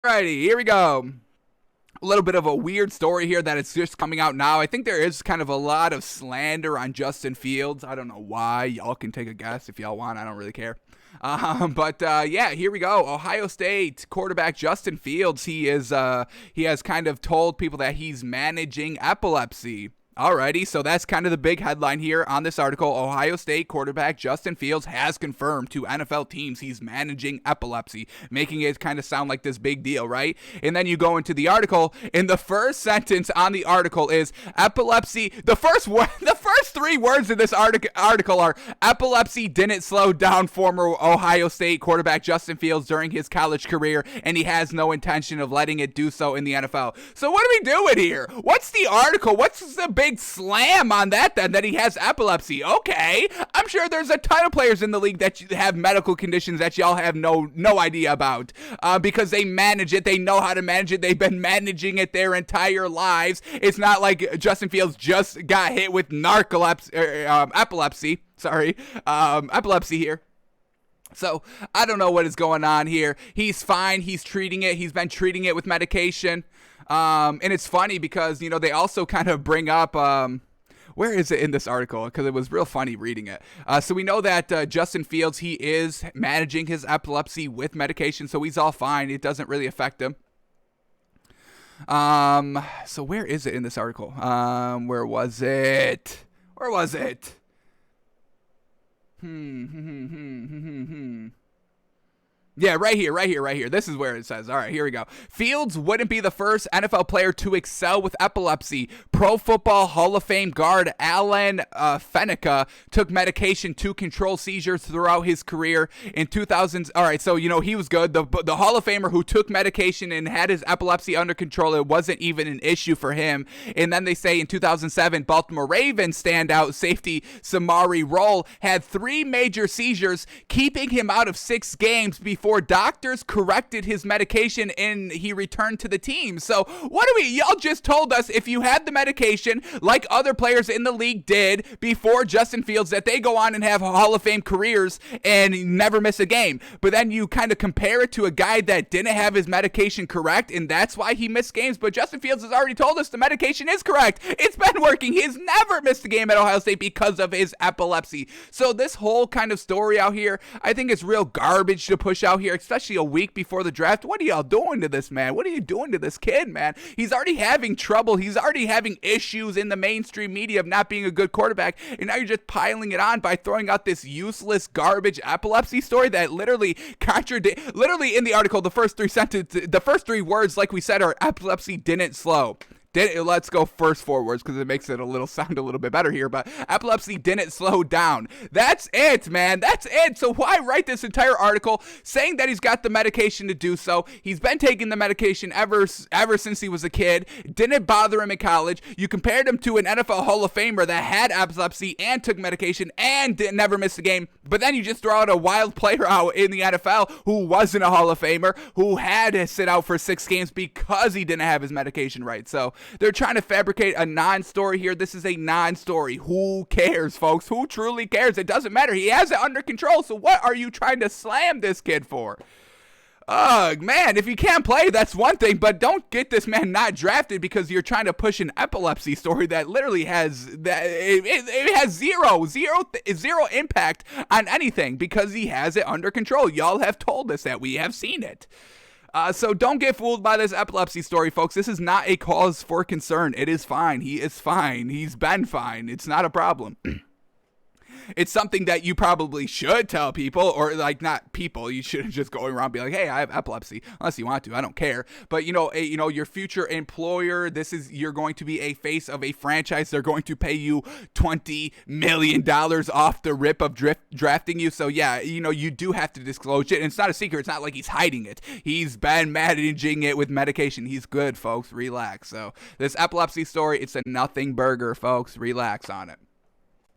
Alrighty, here we go. A little bit of a weird story here that it's just coming out now. I think there is kind of a lot of slander on Justin Fields. I don't know why. Y'all can take a guess if y'all want. I don't really care. Yeah, here we go. Ohio State quarterback Justin Fields. He has kind of told people that he's managing epilepsy. Alrighty, so that's kind of the big headline here on this article. Ohio State quarterback Justin Fields has confirmed to NFL teams he's managing epilepsy, making it kind of sound like this big deal, right? And then you go into the article, and the first sentence on the article is epilepsy. The first three words in this article are epilepsy didn't slow down former Ohio State quarterback Justin Fields during his college career, and he has no intention of letting it do so in the NFL. So what are we doing here? What's the article? What's the big slam on that then, that he has epilepsy? Okay, I'm sure there's a ton of players in the league that have medical conditions that y'all have no idea about, because they manage it. They know how to manage it. They've been managing it their entire lives. It's not like Justin Fields just got hit with epilepsy here. So I don't know what is going on here. He's fine. He's treating it. He's been treating it with medication. And it's funny because, they also kind of bring up, where is it in this article? Because it was real funny reading it. So we know that Justin Fields, he is managing his epilepsy with medication, so he's all fine. It doesn't really affect him. So where is it in this article? Where was it? Yeah, right here. This is where it says. All right, here we go. Fields wouldn't be the first NFL player to excel with epilepsy. Pro Football Hall of Fame guard Alan Fenica took medication to control seizures throughout his career in 2000s. All right, so, he was good. The Hall of Famer who took medication and had his epilepsy under control, it wasn't even an issue for him. And then they say in 2007, Baltimore Ravens standout safety Samari Rolle had 3 major seizures, keeping him out of 6 games before doctors corrected his medication and he returned to the team. So y'all just told us if you had the medication like other players in the league did before Justin Fields, that they go on and have Hall of Fame careers and never miss a game. But then you kind of compare it to a guy that didn't have his medication correct, and that's why he missed games. But Justin Fields has already told us the medication is correct. It's been working. He's never missed a game at Ohio State because of his epilepsy. So this whole kind of story out here, I think it's real garbage to push out here, especially a week before the draft. What are y'all doing to this man? What are you doing to this kid, man? He's already having trouble. He's already having issues in the mainstream media of not being a good quarterback, and now you're just piling it on by throwing out this useless garbage epilepsy story that literally in the article, the first 3 words, like we said, are epilepsy didn't slow. Let's go first 4 words because it makes it sound a little bit better here, but epilepsy didn't slow down. That's it, man. That's it. So why write this entire article saying that he's got the medication to do so? He's been taking the medication ever since he was a kid. Didn't bother him in college. You compared him to an NFL Hall of Famer that had epilepsy and took medication and never missed a game. But then you just throw out a wild player out in the NFL who wasn't a Hall of Famer, who had to sit out for 6 games because he didn't have his medication right. So they're trying to fabricate a non-story here. This is a non-story. Who cares, folks? Who truly cares? It doesn't matter. He has it under control. So what are you trying to slam this kid for? Man, if you can't play, that's one thing, but don't get this man not drafted because you're trying to push an epilepsy story that literally has zero impact on anything because he has it under control. Y'all have told us that. We have seen it. So don't get fooled by this epilepsy story, folks. This is not a cause for concern. It is fine. He is fine. He's been fine. It's not a problem. It's something that you probably should tell people, or not people. You shouldn't just go around and be like, "Hey, I have epilepsy," unless you want to. I don't care. But your future employer. You're going to be a face of a franchise. They're going to pay you $20 million off the rip of drafting you. So yeah, you do have to disclose it. And it's not a secret. It's not like he's hiding it. He's been managing it with medication. He's good, folks. Relax. So this epilepsy story, it's a nothing burger, folks. Relax on it.